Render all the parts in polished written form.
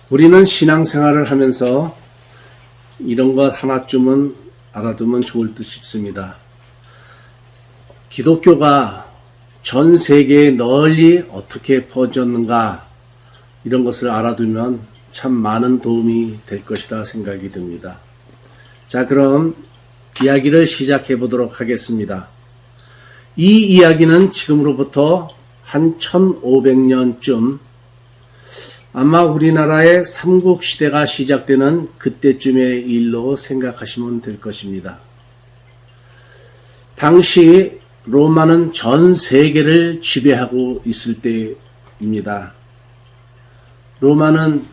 우리는 신앙생활을 하면서 이런 것 하나쯤은 알아두면 좋을 듯 싶습니다. 기독교가 전 세계에 널리 어떻게 퍼졌는가, 이런 것을 알아두면 참 많은 도움이 될 것이라 생각이 듭니다. 자, 그럼 이야기를 시작해 보도록 하겠습니다. 이 이야기는 지금으로부터 한 1500년쯤 아마 우리나라의 삼국시대가 시작되는 그때쯤의 일로 생각하시면 될 것입니다. 당시 로마는 전 세계를 지배하고 있을 때입니다. 로마는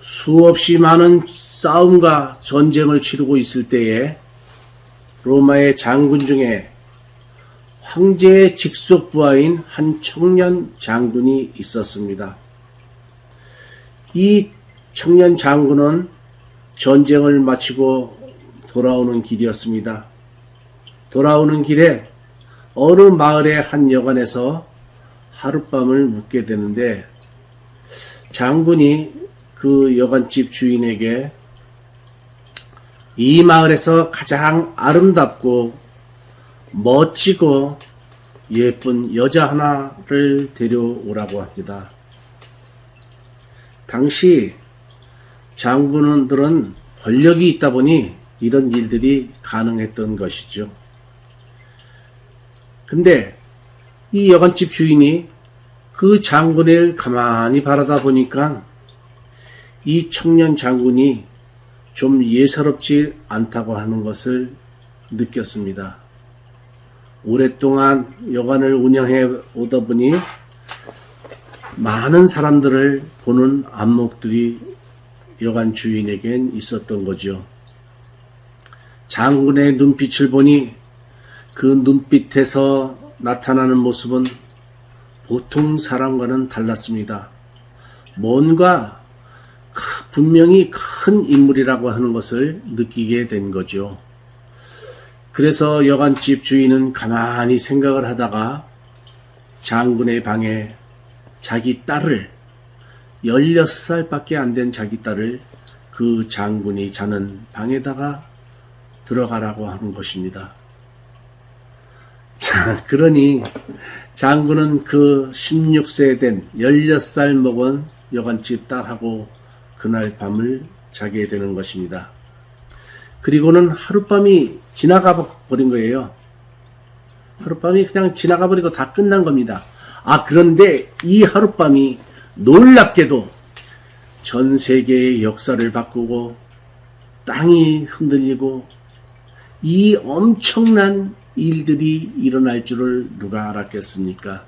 수없이 많은 싸움과 전쟁을 치르고 있을 때에 로마의 장군 중에 황제의 직속 부하인 한 청년 장군이 있었습니다. 이 청년 장군은 전쟁을 마치고 돌아오는 길이었습니다. 돌아오는 길에 어느 마을의 한 여관에서 하룻밤을 묵게 되는데, 장군이 그 여관집 주인에게 이 마을에서 가장 아름답고 멋지고 예쁜 여자 하나를 데려오라고 합니다. 당시 장군들은 권력이 있다 보니 이런 일들이 가능했던 것이죠. 근데 이 여관집 주인이 그 장군을 가만히 바라다 보니까 이 청년 장군이 좀 예사롭지 않다고 하는 것을 느꼈습니다. 오랫동안 여관을 운영해 오다 보니 많은 사람들을 보는 안목들이 여관 주인에겐 있었던 거죠. 장군의 눈빛을 보니 그 눈빛에서 나타나는 모습은 보통 사람과는 달랐습니다. 뭔가 분명히 큰 인물이라고 하는 것을 느끼게 된 거죠. 그래서 여관집 주인은 가만히 생각을 하다가 장군의 방에 자기 딸을, 16살밖에 안 된 자기 딸을 그 장군이 자는 방에다가 들어가라고 하는 것입니다. 자, 그러니 장군은 그 16세 된 16살 먹은 여관집 딸하고 그날 밤을 자게 되는 것입니다. 그리고는 하룻밤이 지나가 버린 거예요. 하룻밤이 그냥 지나가 버리고 다 끝난 겁니다. 그런데 이 하룻밤이 놀랍게도 전 세계의 역사를 바꾸고 땅이 흔들리고 이 엄청난 일들이 일어날 줄을 누가 알았겠습니까?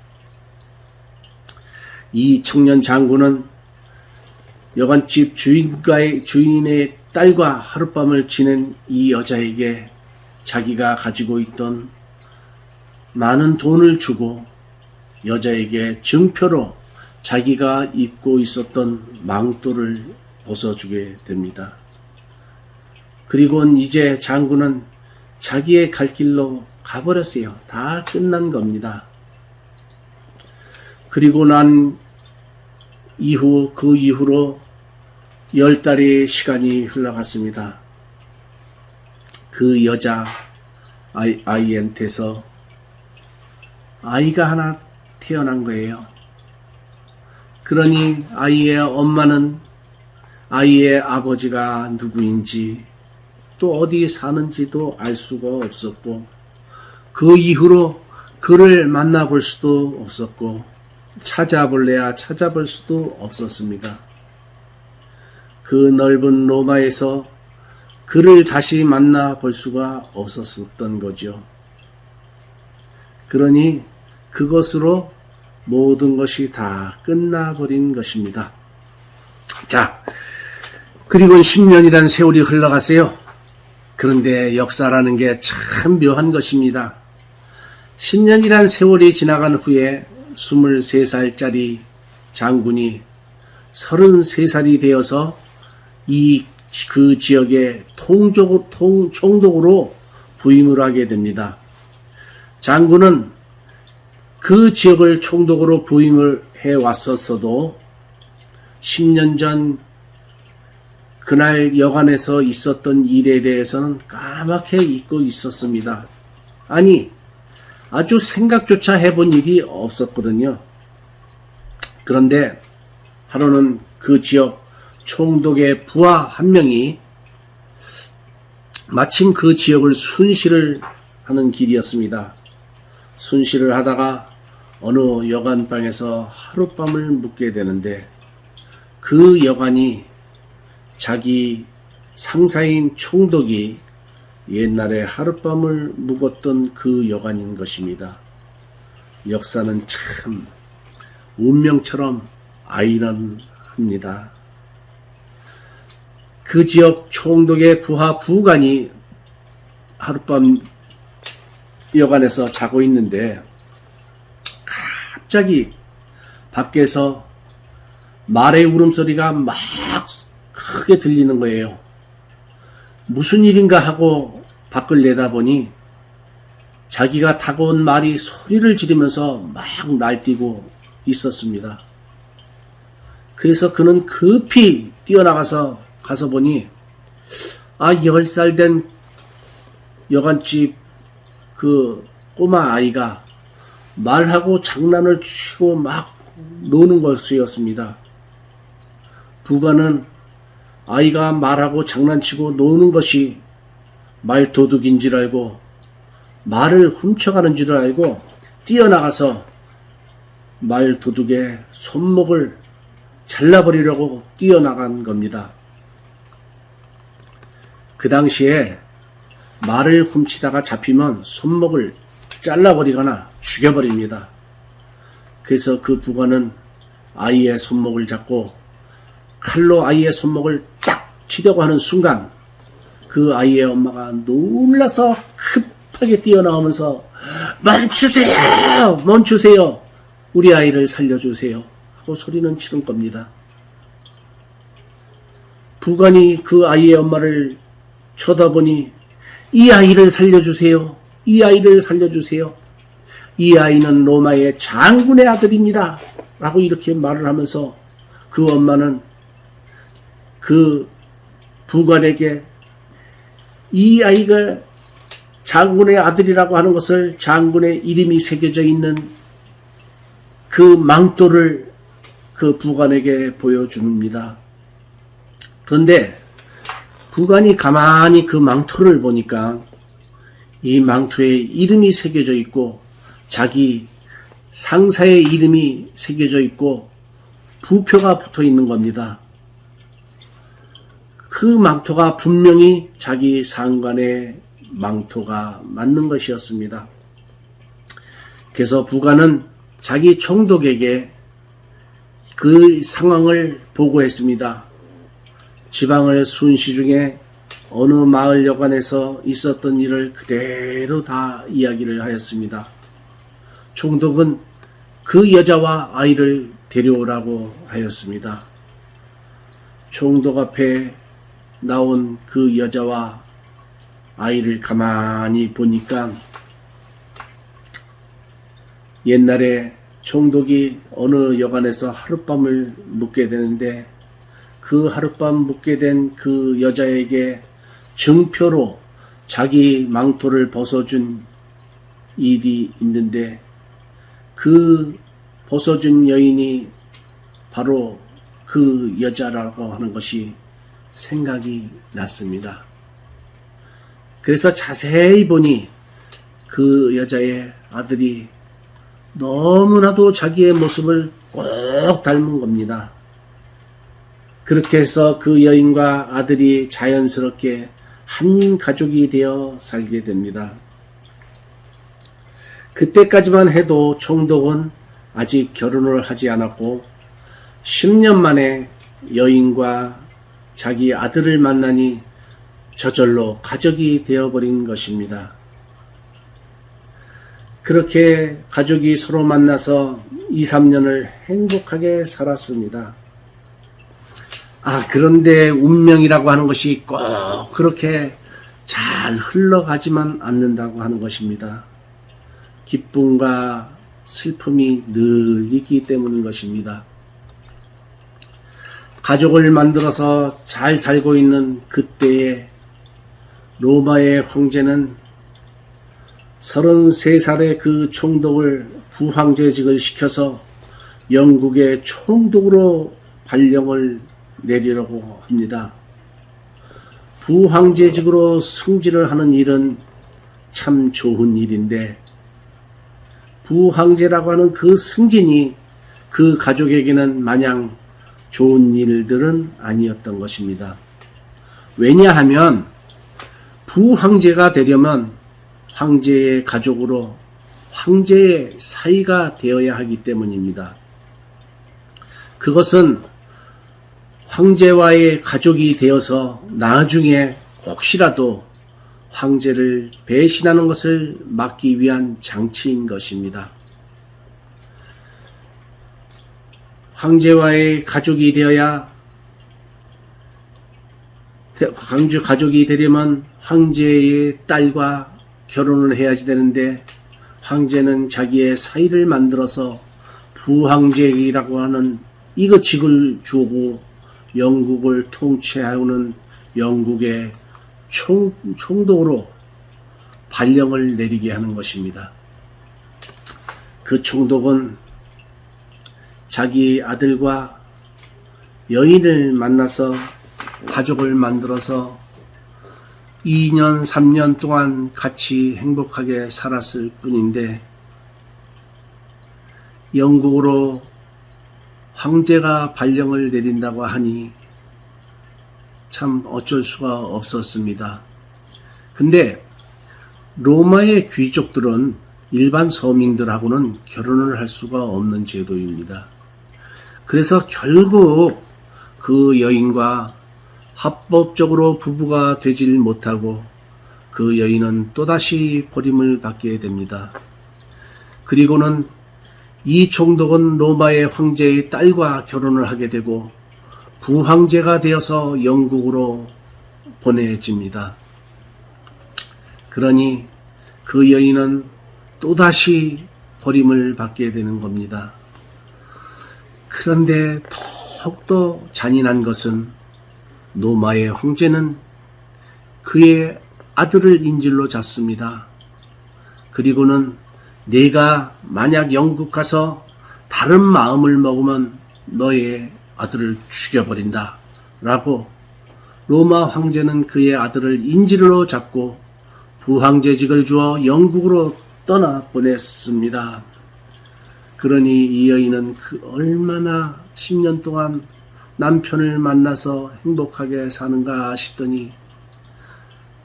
이 청년 장군은 여관집 주인의 딸과 하룻밤을 지낸 이 여자에게 자기가 가지고 있던 많은 돈을 주고 여자에게 증표로 자기가 입고 있었던 망토를 벗어주게 됩니다. 그리고는 이제 장군은 자기의 갈 길로 가버렸어요. 다 끝난 겁니다. 그리고 난 이후, 그 이후로 10달의 시간이 흘러갔습니다. 그 여자 아이한테서 아이가 하나 태어난 거예요. 그러니 아이의 엄마는 아이의 아버지가 누구인지 또 어디 사는지도 알 수가 없었고, 그 이후로 그를 만나볼 수도 없었고, 찾아볼래야 찾아볼 수도 없었습니다. 그 넓은 로마에서 그를 다시 만나볼 수가 없었던 거죠. 그러니 그것으로 모든 것이 다 끝나버린 것입니다. 자, 그리고 10년이란 세월이 흘러갔어요. 그런데 역사라는 게 참 묘한 것입니다. 10년이란 세월이 지나간 후에 23살짜리 장군이 33살이 되어서 그 지역의 총독으로 부임을 하게 됩니다. 장군은 그 지역을 총독으로 부임을 해왔었어도 10년 전 그날 여관에서 있었던 일에 대해서는 까맣게 잊고 있었습니다. 아니, 아주 생각조차 해본 일이 없었거든요. 그런데 하루는 그 지역 총독의 부하 한 명이 마침 그 지역을 순시를 하는 길이었습니다. 순시를 하다가 어느 여관방에서 하룻밤을 묵게 되는데 그 여관이 자기 상사인 총독이 옛날에 하룻밤을 묵었던 그 여관인 것입니다. 역사는 참 운명처럼 아이러니합니다. 그 지역 총독의 부하 부관이 하룻밤 여관에서 자고 있는데 갑자기 밖에서 말의 울음소리가 막 크게 들리는 거예요. 무슨 일인가 하고 밖을 내다보니 자기가 타고 온 말이 소리를 지르면서 막 날뛰고 있었습니다. 그래서 그는 급히 뛰어나가서 가서 보니 10살 된 여관집 그 꼬마 아이가 말하고 장난을 치고 막 노는 것이었습니다. 부관은 아이가 말하고 장난치고 노는 것이 말도둑인 줄 알고 말을 훔쳐가는 줄 알고 뛰어나가서 말도둑의 손목을 잘라버리려고 뛰어나간 겁니다. 그 당시에 말을 훔치다가 잡히면 손목을 잘라버리거나 죽여버립니다. 그래서 그 부관은 아이의 손목을 잡고 칼로 아이의 손목을 딱 치려고 하는 순간 그 아이의 엄마가 놀라서 급하게 뛰어나오면서 멈추세요! 멈추세요! 우리 아이를 살려주세요! 하고 소리는 치는 겁니다. 부관이 그 아이의 엄마를 쳐다보니 이 아이를 살려주세요. 이 아이를 살려주세요. 이 아이는 로마의 장군의 아들입니다. 라고 이렇게 말을 하면서 그 엄마는 그 부관에게 이 아이가 장군의 아들이라고 하는 것을 장군의 이름이 새겨져 있는 그 망토를 그 부관에게 보여줍니다. 그런데 부관이 가만히 그 망토를 보니까 이 망토에 이름이 새겨져 있고 자기 상사의 이름이 새겨져 있고 부표가 붙어 있는 겁니다. 그 망토가 분명히 자기 상관의 망토가 맞는 것이었습니다. 그래서 부관은 자기 총독에게 그 상황을 보고했습니다. 지방을 순시 중에 어느 마을 여관에서 있었던 일을 그대로 다 이야기를 하였습니다. 총독은 그 여자와 아이를 데려오라고 하였습니다. 총독 앞에 나온 그 여자와 아이를 가만히 보니까 옛날에 총독이 어느 여관에서 하룻밤을 묵게 되는데 그 하룻밤 묵게 된 그 여자에게 증표로 자기 망토를 벗어준 일이 있는데 그 벗어준 여인이 바로 그 여자라고 하는 것이 생각이 났습니다. 그래서 자세히 보니 그 여자의 아들이 너무나도 자기의 모습을 꼭 닮은 겁니다. 그렇게 해서 그 여인과 아들이 자연스럽게 한 가족이 되어 살게 됩니다. 그때까지만 해도 총독은 아직 결혼을 하지 않았고 10년 만에 여인과 자기 아들을 만나니 저절로 가족이 되어버린 것입니다. 그렇게 가족이 서로 만나서 2, 3년을 행복하게 살았습니다. 그런데 운명이라고 하는 것이 꼭 그렇게 잘 흘러가지만 않는다고 하는 것입니다. 기쁨과 슬픔이 늘 있기 때문인 것입니다. 가족을 만들어서 잘 살고 있는 그때에 로마의 황제는 33살의 그 총독을 부황제직을 시켜서 영국의 총독으로 발령을 내리려고 합니다. 부황제직으로 승진을 하는 일은 참 좋은 일인데 부황제라고 하는 그 승진이 그 가족에게는 마냥 좋은 일들은 아니었던 것입니다. 왜냐하면 부황제가 되려면 황제의 가족으로 황제의 사이가 되어야 하기 때문입니다. 그것은 황제와의 가족이 되어서 나중에 혹시라도 황제를 배신하는 것을 막기 위한 장치인 것입니다. 황제와의 가족이 되어야 가족이 되려면 황제의 딸과 결혼을 해야지 되는데 황제는 자기의 사이를 만들어서 부황제이라고 하는 이것직을 주고 영국을 통치하는 영국의 총독으로 발령을 내리게 하는 것입니다. 그 총독은 자기 아들과 여인을 만나서 가족을 만들어서 2년, 3년 동안 같이 행복하게 살았을 뿐인데 영국으로 황제가 발령을 내린다고 하니 참 어쩔 수가 없었습니다. 근데 로마의 귀족들은 일반 서민들하고는 결혼을 할 수가 없는 제도입니다. 그래서 결국 그 여인과 합법적으로 부부가 되질 못하고 그 여인은 또다시 버림을 받게 됩니다. 그리고는 이 총독은 로마의 황제의 딸과 결혼을 하게 되고 부황제가 되어서 영국으로 보내집니다. 그러니 그 여인은 또다시 버림을 받게 되는 겁니다. 그런데 더욱더 잔인한 것은 로마의 황제는 그의 아들을 인질로 잡습니다. 그리고는 내가 만약 영국 가서 다른 마음을 먹으면 너의 아들을 죽여버린다 라고 로마 황제는 그의 아들을 인질로 잡고 부황제직을 주어 영국으로 떠나보냈습니다. 그러니 이 여인은 얼마나 10년 동안 남편을 만나서 행복하게 사는가 싶더니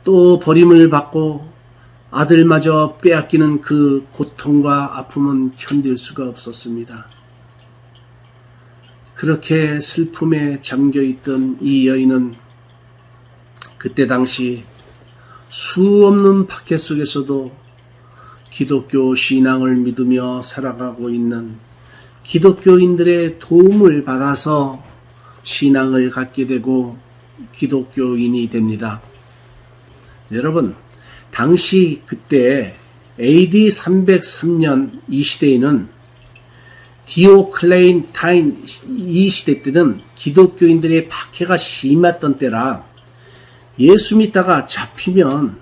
또 버림을 받고 아들마저 빼앗기는 그 고통과 아픔은 견딜 수가 없었습니다. 그렇게 슬픔에 잠겨있던 이 여인은 그때 당시 수없는 박해 속에서도 기독교 신앙을 믿으며 살아가고 있는 기독교인들의 도움을 받아서 신앙을 갖게 되고 기독교인이 됩니다. 여러분, 당시 그때 AD 303년 이 시대에는 디오클레이타인 이 시대 때는 기독교인들의 박해가 심했던 때라 예수 믿다가 잡히면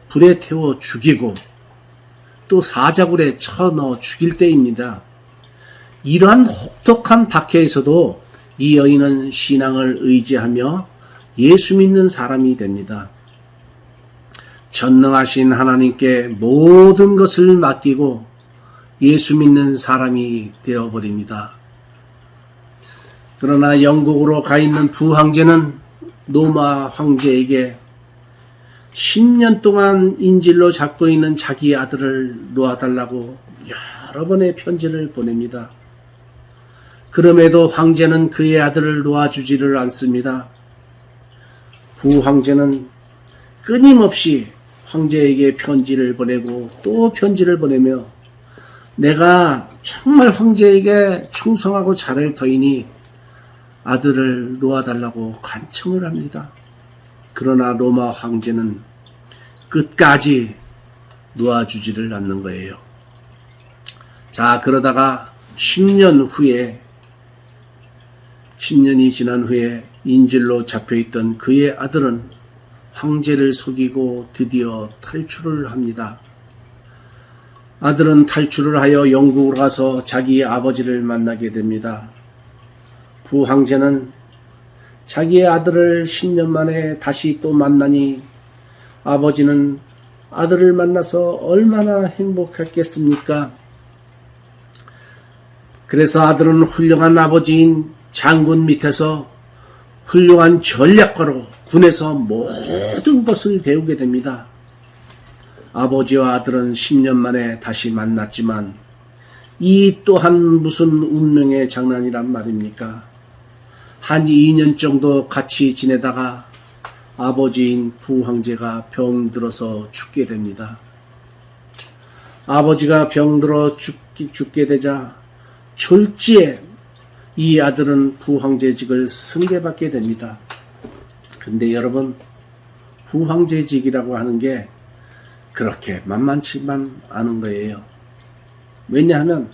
불에 태워 죽이고 또 사자굴에 쳐넣어 죽일 때입니다. 이러한 혹독한 박해에서도 이 여인은 신앙을 의지하며 예수 믿는 사람이 됩니다. 전능하신 하나님께 모든 것을 맡기고 예수 믿는 사람이 되어버립니다. 그러나 영국으로 가 있는 부황제는 로마 황제에게 10년 동안 인질로 잡고 있는 자기 아들을 놓아달라고 여러 번의 편지를 보냅니다. 그럼에도 황제는 그의 아들을 놓아주지를 않습니다. 부황제는 끊임없이 황제에게 편지를 보내고 또 편지를 보내며 내가 정말 황제에게 충성하고 잘할 터이니 아들을 놓아달라고 간청을 합니다. 그러나 로마 황제는 끝까지 놓아주지를 않는 거예요. 자, 그러다가 10년이 지난 후에 인질로 잡혀있던 그의 아들은 황제를 속이고 드디어 탈출을 합니다. 아들은 탈출을 하여 영국으로 가서 자기의 아버지를 만나게 됩니다. 부황제는 자기의 아들을 10년 만에 다시 또 만나니 아버지는 아들을 만나서 얼마나 행복했겠습니까? 그래서 아들은 훌륭한 아버지인 장군 밑에서 훌륭한 전략가로 군에서 모든 것을 배우게 됩니다. 아버지와 아들은 10년 만에 다시 만났지만 이 또한 무슨 운명의 장난이란 말입니까? 한 2년 정도 같이 지내다가 아버지인 부황제가 병들어서 죽게 됩니다. 아버지가 병들어 죽게 되자 졸지에 이 아들은 부황제직을 승계받게 됩니다. 근데 여러분, 부황제직이라고 하는 게 그렇게 만만치만 않은 거예요. 왜냐하면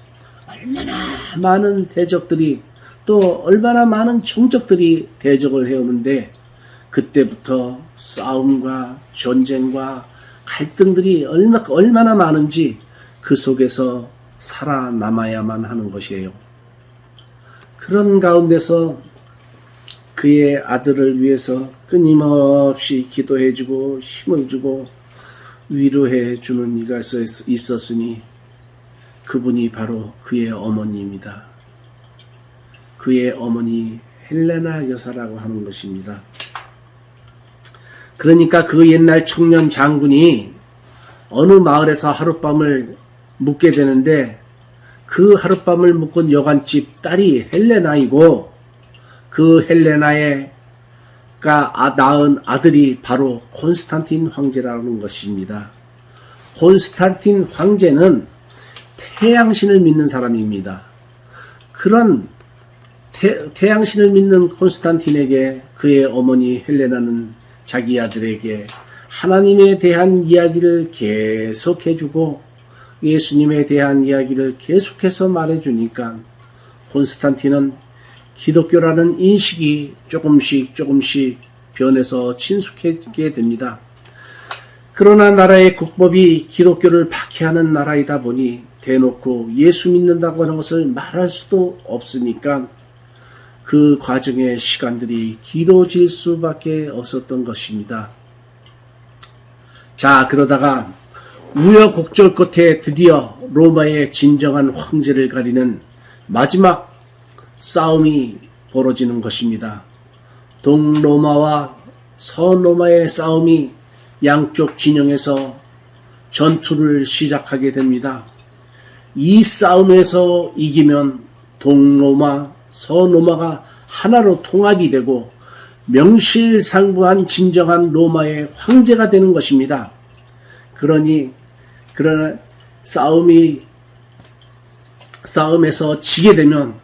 얼마나 많은 대적들이 또 얼마나 많은 종족들이 대적을 해오는데 그때부터 싸움과 전쟁과 갈등들이 얼마나 많은지 그 속에서 살아남아야만 하는 것이에요. 그런 가운데서 그의 아들을 위해서 끊임없이 기도해주고 힘을 주고 위로해주는 이가 있었으니 그분이 바로 그의 어머니입니다. 그의 어머니 헬레나 여사라고 하는 것입니다. 그러니까 그 옛날 청년 장군이 어느 마을에서 하룻밤을 묵게 되는데 그 하룻밤을 묵은 여관집 딸이 헬레나이고 그 헬레나가 낳은 아들이 바로 콘스탄틴 황제라는 것입니다. 콘스탄틴 황제는 태양신을 믿는 사람입니다. 그런 태양신을 믿는 콘스탄틴에게 그의 어머니 헬레나는 자기 아들에게 하나님에 대한 이야기를 계속해주고 예수님에 대한 이야기를 계속해서 말해주니까 콘스탄틴은 기독교라는 인식이 조금씩 변해서 친숙해지게 됩니다. 그러나 나라의 국법이 기독교를 박해하는 나라이다 보니 대놓고 예수 믿는다고 하는 것을 말할 수도 없으니까 그 과정의 시간들이 길어질 수밖에 없었던 것입니다. 자, 그러다가 우여곡절 끝에 드디어 로마의 진정한 황제를 가리는 마지막 싸움이 벌어지는 것입니다. 동로마와 서로마의 싸움이 양쪽 진영에서 전투를 시작하게 됩니다. 이 싸움에서 이기면 동로마, 서로마가 하나로 통합이 되고 명실상부한 진정한 로마의 황제가 되는 것입니다. 그러나 싸움에서 지게 되면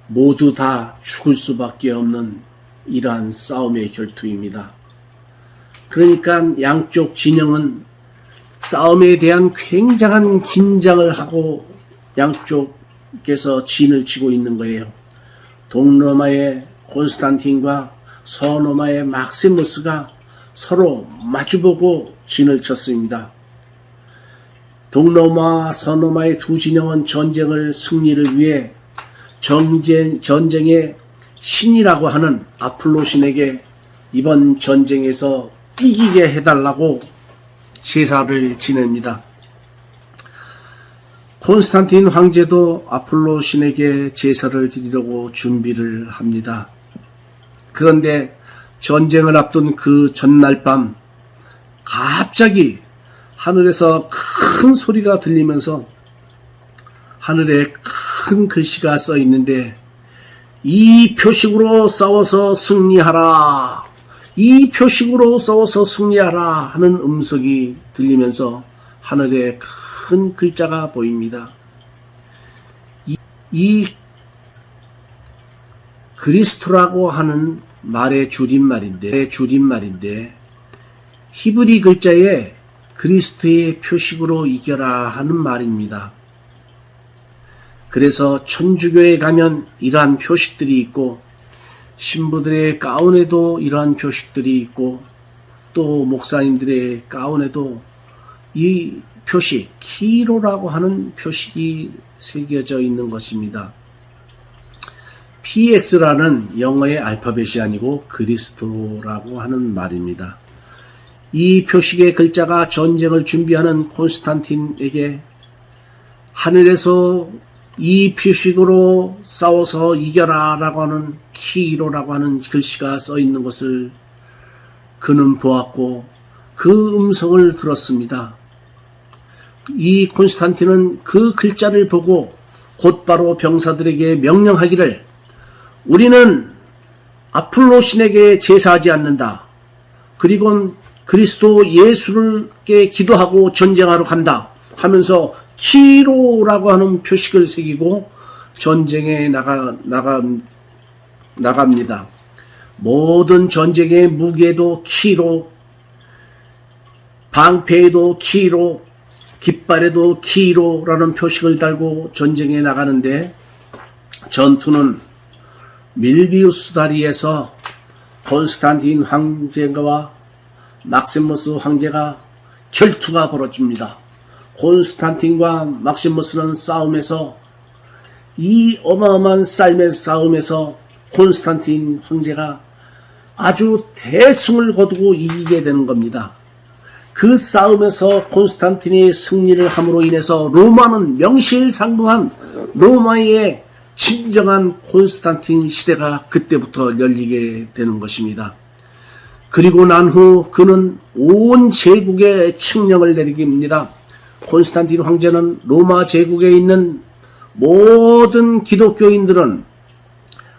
모두 다 죽을 수밖에 없는 이러한 싸움의 결투입니다. 그러니까 양쪽 진영은 싸움에 대한 굉장한 긴장을 하고 양쪽에서 진을 치고 있는 거예요. 동로마의 콘스탄틴과 서로마의 막시무스가 서로 마주보고 진을 쳤습니다. 동로마와 서로마의 두 진영은 전쟁을 승리를 위해 전쟁의 신이라고 하는 아폴로 신에게 이번 전쟁에서 이기게 해달라고 제사를 지냅니다. 콘스탄틴 황제도 아폴로 신에게 제사를 드리려고 준비를 합니다. 그런데 전쟁을 앞둔 그 전날 밤 갑자기 하늘에서 큰 소리가 들리면서 하늘에 큰 글씨가 써 있는데 이 표식으로 싸워서 승리하라, 이 표식으로 싸워서 승리하라 하는 음성이 들리면서 하늘에 큰 글자가 보입니다. 이 그리스도라고 하는 말의 줄임말인데 히브리 글자에 그리스도의 표식으로 이겨라 하는 말입니다. 그래서 천주교에 가면 이러한 표식들이 있고 신부들의 가운에도 이러한 표식들이 있고 또 목사님들의 가운에도 이 표식, 키로라고 하는 표식이 새겨져 있는 것입니다. PX라는 영어의 알파벳이 아니고 그리스도라고 하는 말입니다. 이 표식의 글자가 전쟁을 준비하는 콘스탄틴에게 하늘에서 이 표식으로 싸워서 이겨라 라고 하는 키로라고 하는 글씨가 써 있는 것을 그는 보았고 그 음성을 들었습니다. 이 콘스탄틴은 그 글자를 보고 곧바로 병사들에게 명령하기를 우리는 아폴로 신에게 제사하지 않는다. 그리고 그리스도 예수께 기도하고 전쟁하러 간다 하면서 키로라고 하는 표식을 새기고 전쟁에 나갑니다. 모든 전쟁의 무기에도 키로, 방패에도 키로, 깃발에도 키로라는 표식을 달고 전쟁에 나가는데 전투는 밀비우스 다리에서 콘스탄틴 황제와 막시무스 황제가 결투가 벌어집니다. 콘스탄틴과 막시무스는 싸움에서 이 어마어마한 싸움에서 콘스탄틴 황제가 아주 대승을 거두고 이기게 되는 겁니다. 그 싸움에서 콘스탄틴이 승리를 함으로 인해서 로마는 명실상부한 로마의 진정한 콘스탄틴 시대가 그때부터 열리게 되는 것입니다. 그리고 난 후 그는 온 제국에 칙령을 내리깁니다. 콘스탄틴 황제는 로마 제국에 있는 모든 기독교인들은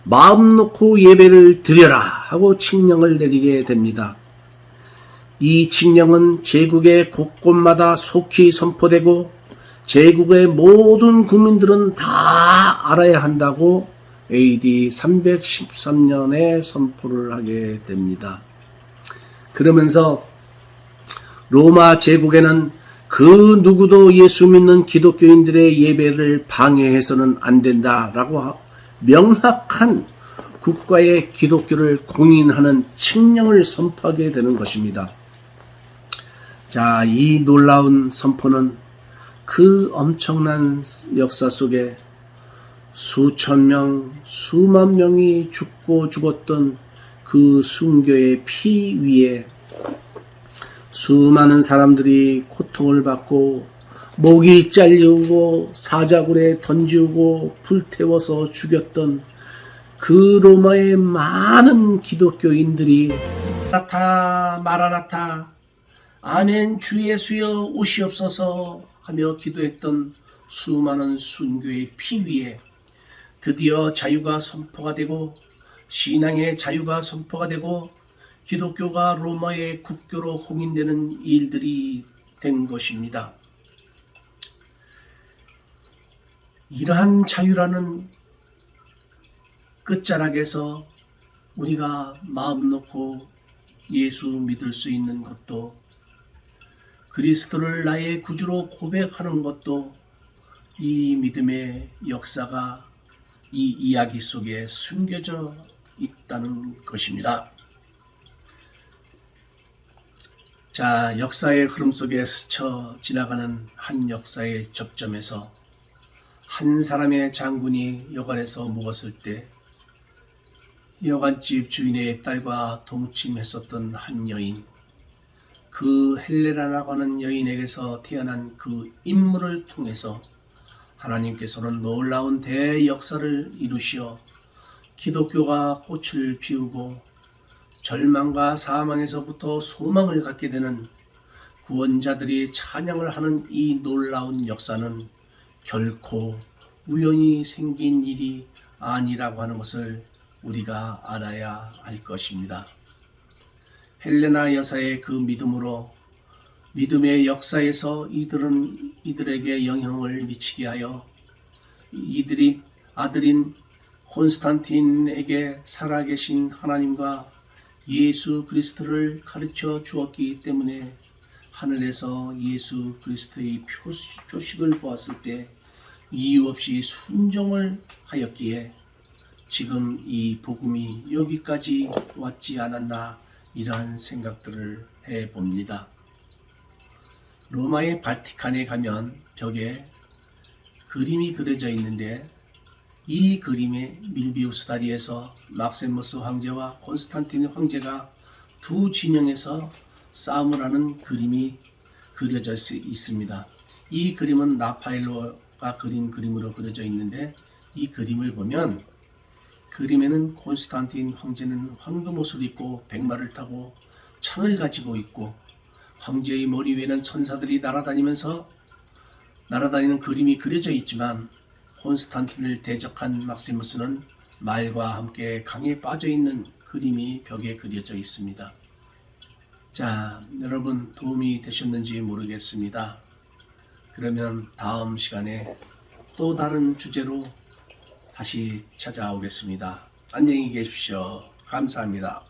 마음 놓고 예배를 드려라 하고 칙령을 내리게 됩니다. 이 칙령은 제국의 곳곳마다 속히 선포되고 제국의 모든 국민들은 다 알아야 한다고 AD 313년에 선포를 하게 됩니다. 그러면서 로마 제국에는 그 누구도 예수 믿는 기독교인들의 예배를 방해해서는 안 된다라고 명확한 국가의 기독교를 공인하는 칙령을 선포하게 되는 것입니다. 자, 이 놀라운 선포는 그 엄청난 역사 속에 수천 명, 수만 명이 죽고 죽었던 그 순교의 피 위에 수많은 사람들이 고통을 받고 목이 잘리고 사자굴에 던지고 불태워서 죽였던 그 로마의 많은 기독교인들이 마라나타 마라나타 아멘 주 예수여 오시옵소서 하며 기도했던 수많은 순교의 피 위에 드디어 자유가 선포가 되고 신앙의 자유가 선포가 되고 기독교가 로마의 국교로 공인되는 일들이 된 것입니다. 이러한 자유라는 끝자락에서 우리가 마음 놓고 예수 믿을 수 있는 것도 그리스도를 나의 구주로 고백하는 것도 이 믿음의 역사가 이 이야기 속에 숨겨져 있다는 것입니다. 자, 역사의 흐름 속에 스쳐 지나가는 한 역사의 접점에서 한 사람의 장군이 여관에서 묵었을 때 여관집 주인의 딸과 동침했었던 한 여인, 그 헬레나라고 하는 여인에게서 태어난 그 인물을 통해서 하나님께서는 놀라운 대역사를 이루시어 기독교가 꽃을 피우고 절망과 사망에서부터 소망을 갖게 되는 구원자들이 찬양을 하는 이 놀라운 역사는 결코 우연히 생긴 일이 아니라고 하는 것을 우리가 알아야 할 것입니다. 헬레나 여사의 그 믿음으로 믿음의 역사에서 이들에게 영향을 미치게 하여 이들이 아들인 콘스탄틴에게 살아계신 하나님과 예수 그리스도를 가르쳐 주었기 때문에 하늘에서 예수 그리스도의 표식을 보았을 때 이유 없이 순종을 하였기에 지금 이 복음이 여기까지 왔지 않았나 이러한 생각들을 해봅니다. 로마의 바티칸에 가면 벽에 그림이 그려져 있는데 이 그림의 밀비우스 다리에서 막세무스 황제와 콘스탄틴 황제가 두 진영에서 싸움을 하는 그림이 그려져 있습니다. 이 그림은 라파엘로가 그린 그림으로 그려져 있는데 이 그림을 보면 그림에는 콘스탄틴 황제는 황금 옷을 입고 백마를 타고 창을 가지고 있고 황제의 머리 위에는 천사들이 날아다니는 그림이 그려져 있지만 콘스탄틴을 대적한 막시무스는 말과 함께 강에 빠져 있는 그림이 벽에 그려져 있습니다. 자, 여러분 도움이 되셨는지 모르겠습니다. 그러면 다음 시간에 또 다른 주제로 다시 찾아오겠습니다. 안녕히 계십시오. 감사합니다.